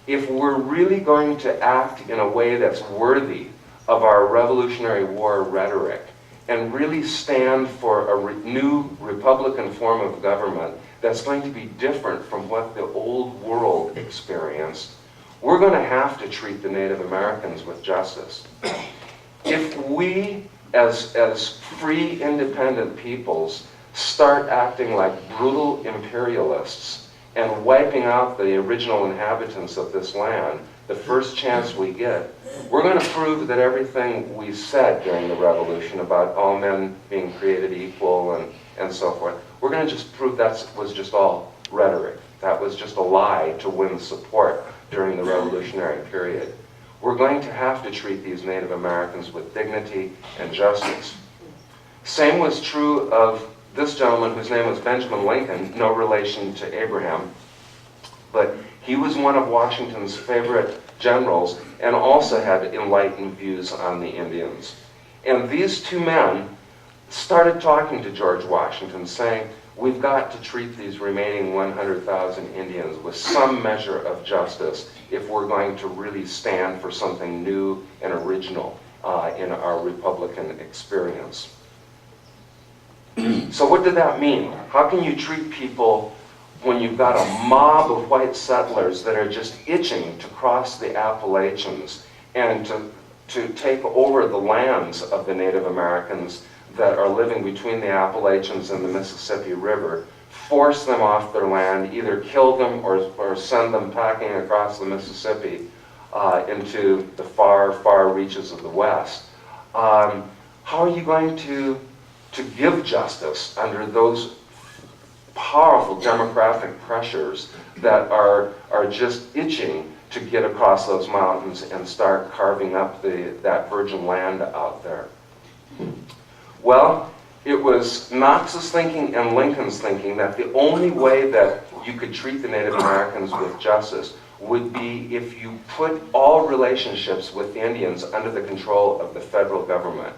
S1: if we're really going to act in a way that's worthy of our Revolutionary War rhetoric and really stand for a new Republican form of government that's going to be different from what the old world experienced, we're going to have to treat the Native Americans with justice. If we, as free, independent peoples, start acting like brutal imperialists and wiping out the original inhabitants of this land the first chance we get, we're going to prove that everything we said during the Revolution about all men being created equal and so forth, we're going to just prove that was just all rhetoric. That was just a lie to win support during the Revolutionary period. We're going to have to treat these Native Americans with dignity and justice. Same was true of this gentleman whose name was Benjamin Lincoln, no relation to Abraham, but he was one of Washington's favorite generals and also had enlightened views on the Indians. And these 2 men started talking to George Washington, saying, we've got to treat these remaining 100,000 Indians with some measure of justice if we're going to really stand for something new and original in our Republican experience. So what did that mean? How can you treat people when you've got a mob of white settlers that are just itching to cross the Appalachians and to take over the lands of the Native Americans that are living between the Appalachians and the Mississippi River, force them off their land, either kill them or send them packing across the Mississippi into the far, far reaches of the West. How are you going to give justice under those powerful demographic pressures that are just itching to get across those mountains and start carving up that virgin land out there? Well, it was Knox's thinking and Lincoln's thinking that the only way that you could treat the Native Americans with justice would be if you put all relationships with the Indians under the control of the federal government.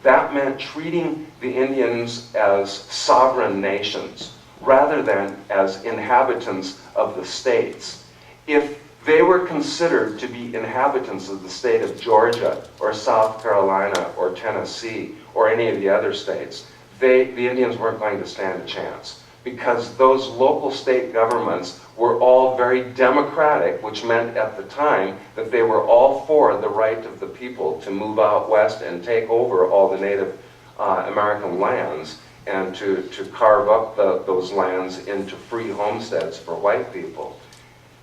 S1: That meant treating the Indians as sovereign nations rather than as inhabitants of the states. If they were considered to be inhabitants of the state of Georgia or South Carolina or Tennessee or any of the other states, the Indians weren't going to stand a chance, because those local state governments were all very democratic, which meant at the time that they were all for the right of the people to move out west and take over all the Native American lands and to carve up those lands into free homesteads for white people.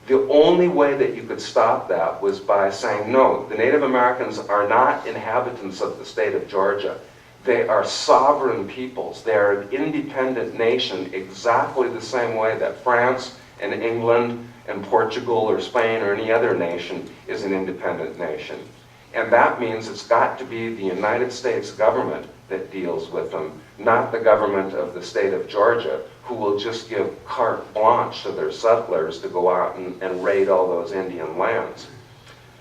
S1: The only way that you could stop that was by saying, no, the Native Americans are not inhabitants of the state of Georgia. They are sovereign peoples. They are an independent nation exactly the same way that France and England and Portugal or Spain or any other nation is an independent nation. And that means it's got to be the United States government that deals with them, not the government of the state of Georgia, who will just give carte blanche to their settlers to go out and raid all those Indian lands.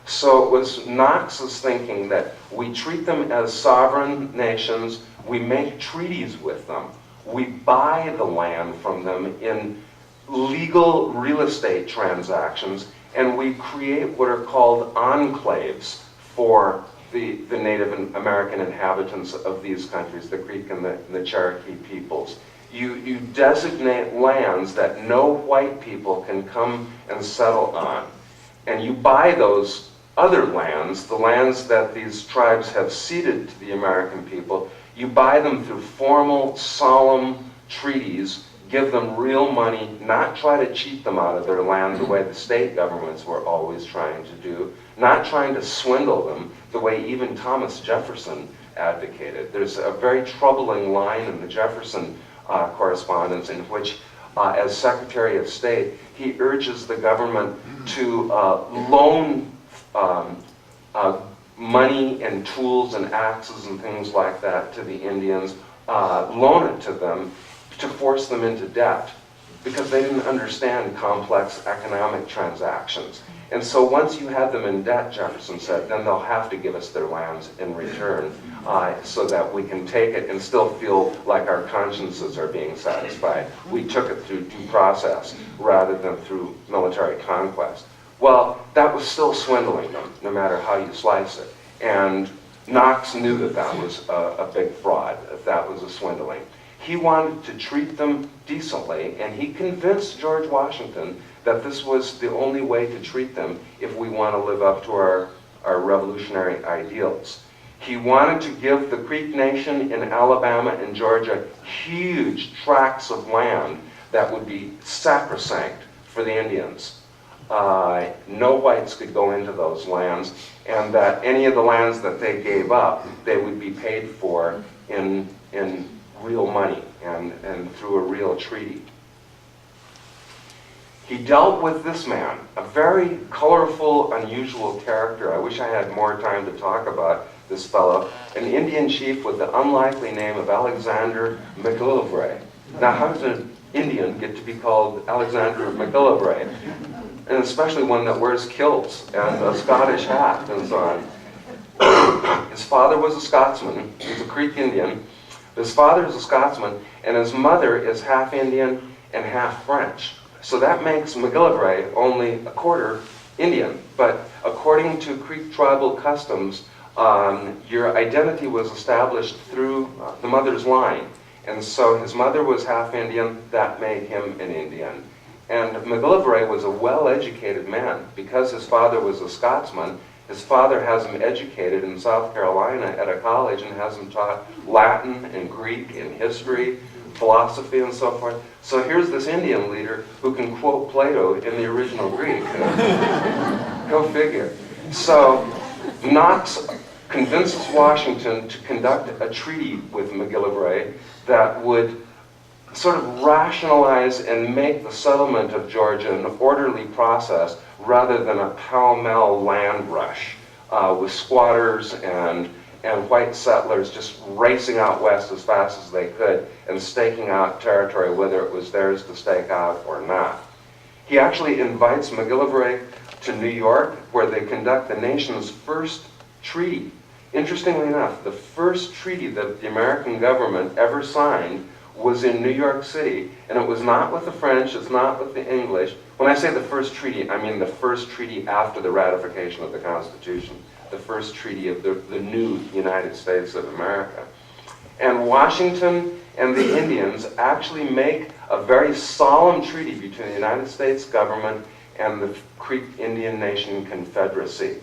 S1: So it was Knox's thinking that we treat them as sovereign nations, we make treaties with them, we buy the land from them in legal real estate transactions, and we create what are called enclaves for the Native American inhabitants of these countries, the Creek and the Cherokee peoples. You designate lands that no white people can come and settle on, and you buy those other lands, the lands that these tribes have ceded to the American people, you buy them through formal, solemn treaties, give them real money, not try to cheat them out of their land the way the state governments were always trying to do, not trying to swindle them the way even Thomas Jefferson advocated. There's a very troubling line in the Jefferson correspondence in which, as Secretary of State, he urges the government to loan money and tools and axes and things like that to the Indians, loan it to them to force them into debt, because they didn't understand complex economic transactions. And so once you have them in debt, Jefferson said, then they'll have to give us their lands in return so that we can take it and still feel like our consciences are being satisfied. We took it through due process rather than through military conquest. Well, that was still swindling them, no matter how you slice it. And Knox knew that that was a big fraud, if that was a swindling. He wanted to treat them decently, and he convinced George Washington that this was the only way to treat them if we want to live up to our revolutionary ideals. He wanted to give the Creek Nation in Alabama and Georgia huge tracts of land that would be sacrosanct for the Indians. No whites could go into those lands, and that any of the lands that they gave up, they would be paid for in real money and through a real treaty. He dealt with this man, a very colorful, unusual character. I wish I had more time to talk about this fellow, an Indian chief with the unlikely name of Alexander McGillivray. Now, how does an Indian get to be called Alexander McGillivray? And especially one that wears kilts and a Scottish hat and so on. His father was a Scotsman. He was a Creek Indian. His father is a Scotsman, and his mother is half Indian and half French. So that makes McGillivray only a quarter Indian. But according to Creek tribal customs, your identity was established through the mother's line. And so his mother was half Indian, that made him an Indian. And McGillivray was a well-educated man. Because his father was a Scotsman, His father has him educated in South Carolina at a college and has him taught Latin and Greek and history, philosophy, and so forth. So here's this Indian leader who can quote Plato in the original Greek. Go figure. So Knox convinces Washington to conduct a treaty with McGillivray that would sort of rationalize and make the settlement of Georgia an orderly process rather than a pell-mell land rush with squatters and white settlers just racing out west as fast as they could and staking out territory, whether it was theirs to stake out or not. He actually invites McGillivray to New York, where they conduct the nation's first treaty. Interestingly enough, the first treaty that the American government ever signed was in New York City, and it was not with the French, it's not with the English. When I say the first treaty, I mean the first treaty after the ratification of the Constitution, the first treaty of the new United States of America. And Washington and the Indians actually make a very solemn treaty between the United States government and the Creek Indian Nation Confederacy.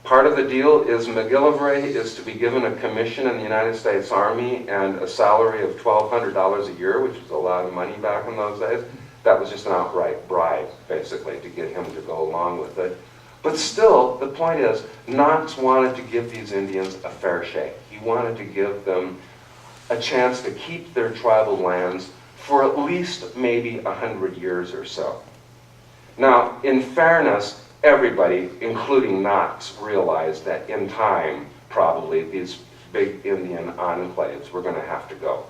S1: Part of the deal is McGillivray is to be given a commission in the United States Army and a salary of $1,200 a year, which was a lot of money back in those days. That was just an outright bribe, basically, to get him to go along with it. But still, the point is, Knox wanted to give these Indians a fair shake. He wanted to give them a chance to keep their tribal lands for at least maybe 100 years or so. Now, in fairness, everybody, including Knox, realized that in time, probably, these big Indian enclaves were going to have to go.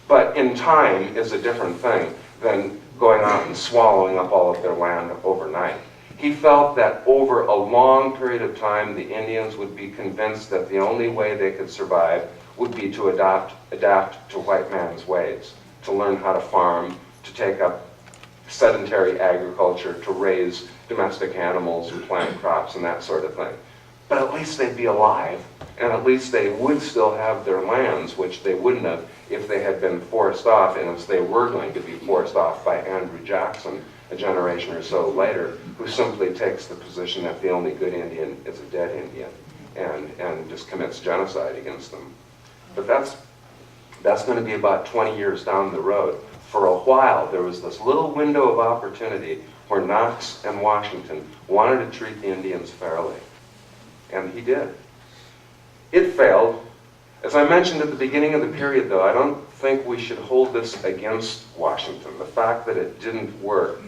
S1: But in time is a different thing than going out and swallowing up all of their land overnight. He felt that over a long period of time, the Indians would be convinced that the only way they could survive would be to adapt to white man's ways, to learn how to farm, to take up sedentary agriculture, to raise domestic animals and plant crops and that sort of thing. But at least they'd be alive, and at least they would still have their lands, which they wouldn't have if they had been forced off, and as they were going to be forced off by Andrew Jackson a generation or so later, who simply takes the position that the only good Indian is a dead Indian and just commits genocide against them. But that's going to be about 20 years down the road. For a while, there was this little window of opportunity where Knox and Washington wanted to treat the Indians fairly. And he did. It failed. As I mentioned at the beginning of the period, though, I don't think we should hold this against Washington. The fact that it didn't work,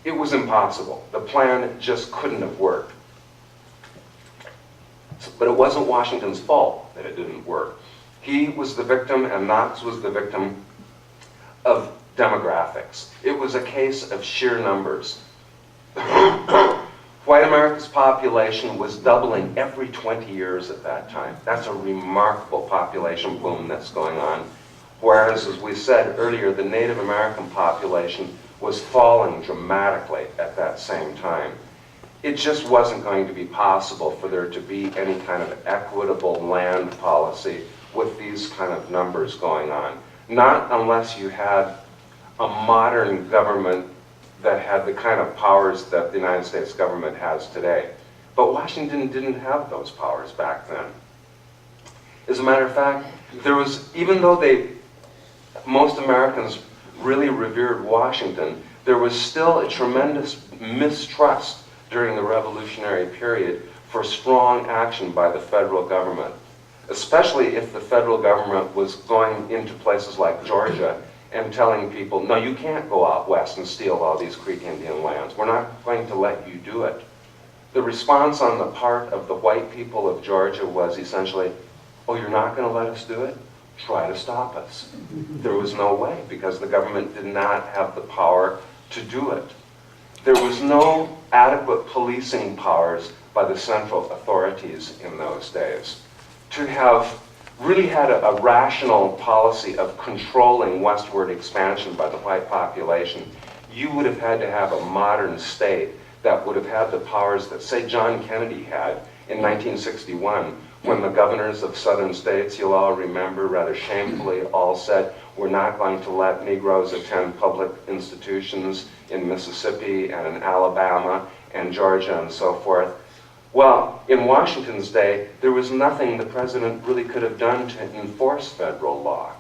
S1: it was impossible. The plan just couldn't have worked. But it wasn't Washington's fault that it didn't work. He was the victim, and Knox was the victim of demographics. It was a case of sheer numbers. White America's population was doubling every 20 years at that time. That's a remarkable population boom that's going on. Whereas, as we said earlier, the Native American population was falling dramatically at that same time. It just wasn't going to be possible for there to be any kind of equitable land policy with these kind of numbers going on. Not unless you had a modern government that had the kind of powers that the United States government has today. But Washington didn't have those powers back then. As a matter of fact, there was, even though most Americans really revered Washington, there was still a tremendous mistrust during the Revolutionary period for strong action by the federal government, especially if the federal government was going into places like Georgia and telling people, no, you can't go out west and steal all these Creek Indian lands. We're not going to let you do it. The response on the part of the white people of Georgia was essentially, oh, you're not going to let us do it? Try to stop us. There was no way, because the government did not have the power to do it. There was no adequate policing powers by the central authorities in those days. To have really had a rational policy of controlling westward expansion by the white population, you would have had to have a modern state that would have had the powers that, say, John Kennedy had in 1961, when the governors of southern states, you'll all remember, rather shamefully all said, we're not going to let Negroes attend public institutions in Mississippi and in Alabama and Georgia and so forth. Well, in Washington's day, there was nothing the president really could have done to enforce federal law.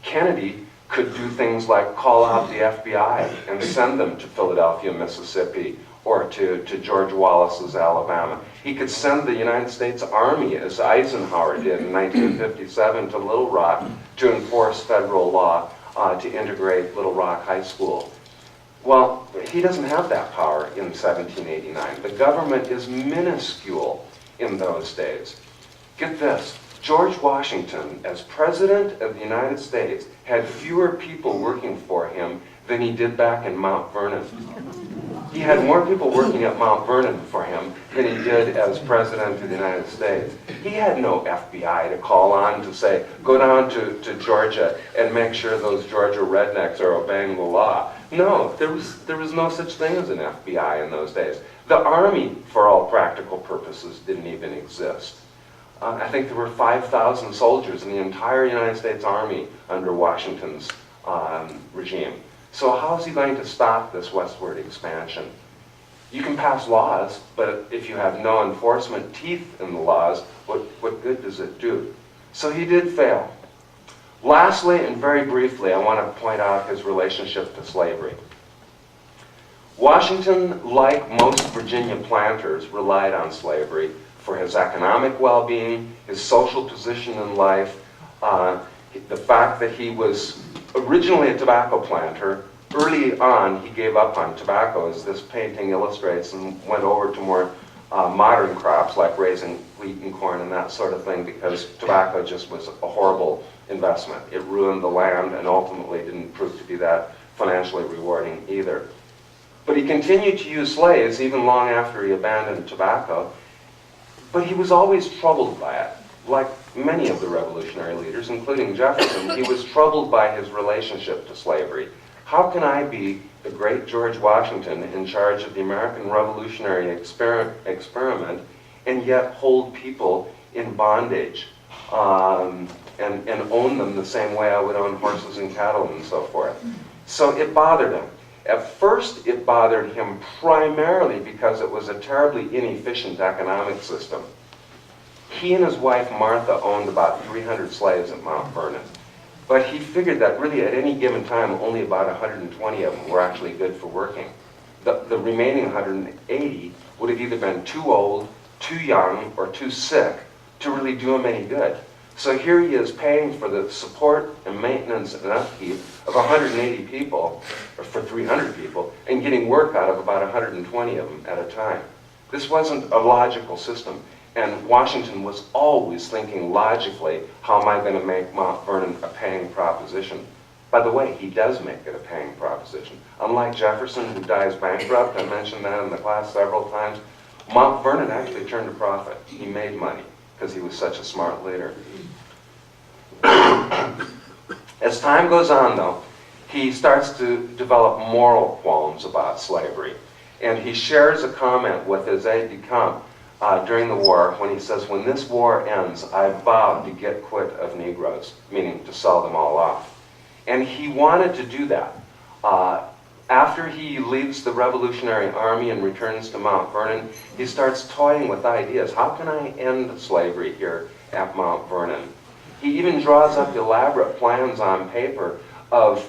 S1: Kennedy could do things like call out the FBI and send them to Philadelphia, Mississippi, or to George Wallace's Alabama. He could send the United States Army, as Eisenhower did in 1957, to Little Rock to enforce federal law to integrate Little Rock High School. Well, he doesn't have that power in 1789. The government is minuscule in those days. Get this, George Washington, as President of the United States, had fewer people working for him than he did back in Mount Vernon. He had more people working at Mount Vernon for him than he did as President of the United States. He had no FBI to call on to say, go down to Georgia and make sure those Georgia rednecks are obeying the law. No, there was no such thing as an FBI in those days. The Army, for all practical purposes, didn't even exist. I think there were 5,000 soldiers in the entire United States Army under Washington's regime. So how is he going to stop this westward expansion? You can pass laws, but if you have no enforcement teeth in the laws, what good does it do? So he did fail. Lastly, and very briefly, I want to point out his relationship to slavery. Washington, like most Virginia planters, relied on slavery for his economic well-being, his social position in life, the fact that he was originally a tobacco planter. Early on, he gave up on tobacco, as this painting illustrates, and went over to more modern crops like raising wheat and corn and that sort of thing, because tobacco just was a horrible investment. It ruined the land and ultimately didn't prove to be that financially rewarding either. But he continued to use slaves even long after he abandoned tobacco, but he was always troubled by it. Like many of the revolutionary leaders, including Jefferson, he was troubled by his relationship to slavery. How can I be the great George Washington in charge of the American Revolutionary experiment and yet hold people in bondage and own them the same way I would own horses and cattle and so forth? So it bothered him. At first, it bothered him primarily because it was a terribly inefficient economic system. He and his wife Martha owned about 300 slaves at Mount Vernon. But he figured that really at any given time, only about 120 of them were actually good for working. The remaining 180 would have either been too old, too young, or too sick to really do him any good. So here he is paying for the support and maintenance and upkeep of 180 people, or for 300 people, and getting work out of about 120 of them at a time. This wasn't a logical system. And Washington was always thinking logically, how am I going to make Mount Vernon a paying proposition? By the way, he does make it a paying proposition. Unlike Jefferson, who dies bankrupt, I mentioned that in the class several times, Mount Vernon actually turned a profit. He made money because he was such a smart leader. As time goes on, though, he starts to develop moral qualms about slavery. And he shares a comment with his aide-de-camp during the war when he says, when this war ends, I vowed to get quit of Negroes, meaning to sell them all off. And he wanted to do that. After he leaves the Revolutionary Army and returns to Mount Vernon, he starts toying with ideas. How can I end slavery here at Mount Vernon? He even draws up elaborate plans on paper of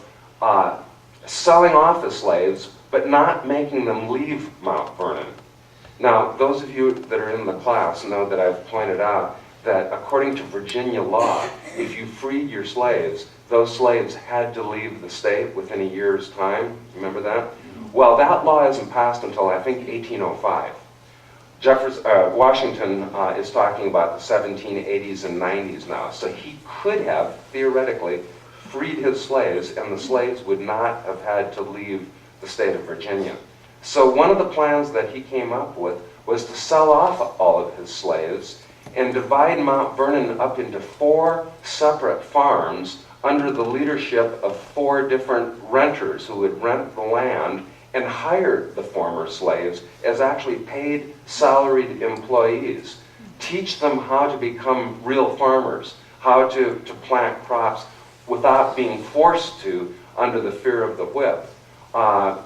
S1: selling off the slaves, but not making them leave Mount Vernon. Now, those of you that are in the class know that I've pointed out that according to Virginia law, if you freed your slaves, those slaves had to leave the state within a year's time. Remember that? Well, that law isn't passed until, I think, 1805. Washington is talking about the 1780s and 90s now, so he could have, theoretically, freed his slaves, and the slaves would not have had to leave the state of Virginia. So one of the plans that he came up with was to sell off all of his slaves and divide Mount Vernon up into 4 separate farms under the leadership of 4 different renters who would rent the land and hire the former slaves as actually paid salaried employees. Teach them how to become real farmers, how to plant crops without being forced to under the fear of the whip.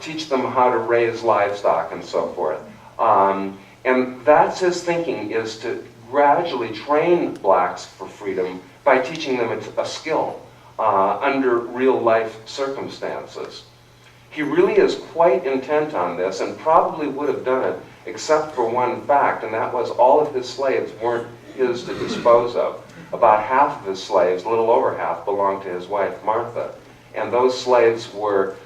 S1: Teach them how to raise livestock and so forth. And that's his thinking, is to gradually train blacks for freedom by teaching them a skill under real life circumstances. He really is quite intent on this, and probably would have done it except for one fact, and that was all of his slaves weren't his to dispose of. About half of his slaves, a little over half, belonged to his wife Martha, and those slaves were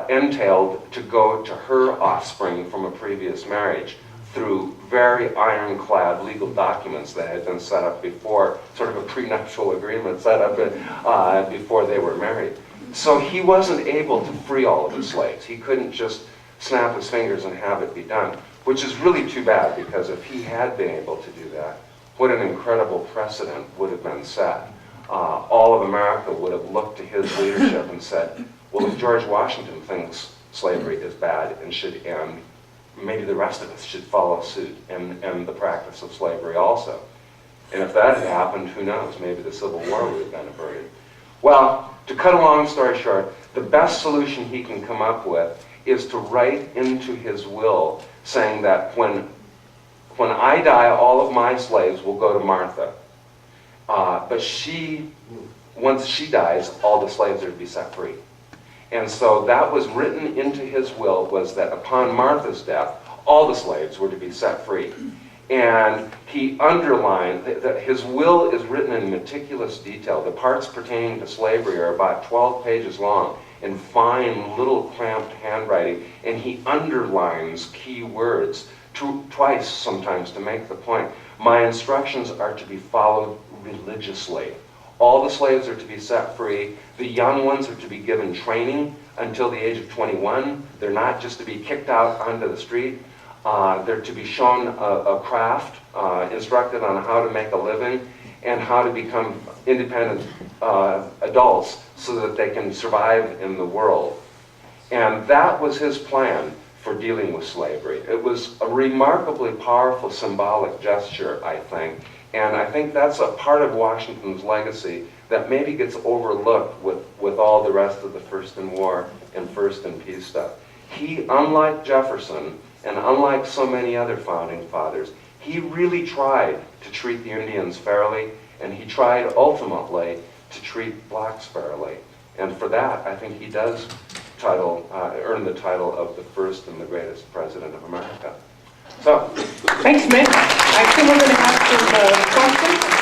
S1: entailed to go to her offspring from a previous marriage through very ironclad legal documents that had been set up before, sort of a prenuptial agreement set up before they were married. So he wasn't able to free all of his slaves. He couldn't just snap his fingers and have it be done, which is really too bad, because if he had been able to do that, what an incredible precedent would have been set. All of America would have looked to his leadership and said, well, if George Washington thinks slavery is bad and should end, maybe the rest of us should follow suit and end the practice of slavery also. And if that had happened, who knows, maybe the Civil War would have been averted. Well, to cut a long story short, the best solution he can come up with is to write into his will saying that when I die, all of my slaves will go to Martha. But once she dies, all the slaves are to be set free. And so that was written into his will, was that upon Martha's death, all the slaves were to be set free. And he underlined that his will is written in meticulous detail. The parts pertaining to slavery are about 12 pages long in fine, little cramped handwriting, and he underlines key words twice sometimes to make the point. My instructions are to be followed religiously. All the slaves are to be set free. The young ones are to be given training until the age of 21. They're not just to be kicked out onto the street. They're to be shown a craft, instructed on how to make a living, and how to become independent adults so that they can survive in the world. And that was his plan for dealing with slavery. It was a remarkably powerful symbolic gesture, I think. And I think that's a part of Washington's legacy that maybe gets overlooked with all the rest of the First in War and First in Peace stuff. He, unlike Jefferson, and unlike so many other founding fathers, he really tried to treat the Indians fairly, and he tried ultimately to treat blacks fairly. And for that, I think he does earn the title of the first and the greatest president of America. So,
S2: thanks, Mick. I think we're going to have some questions.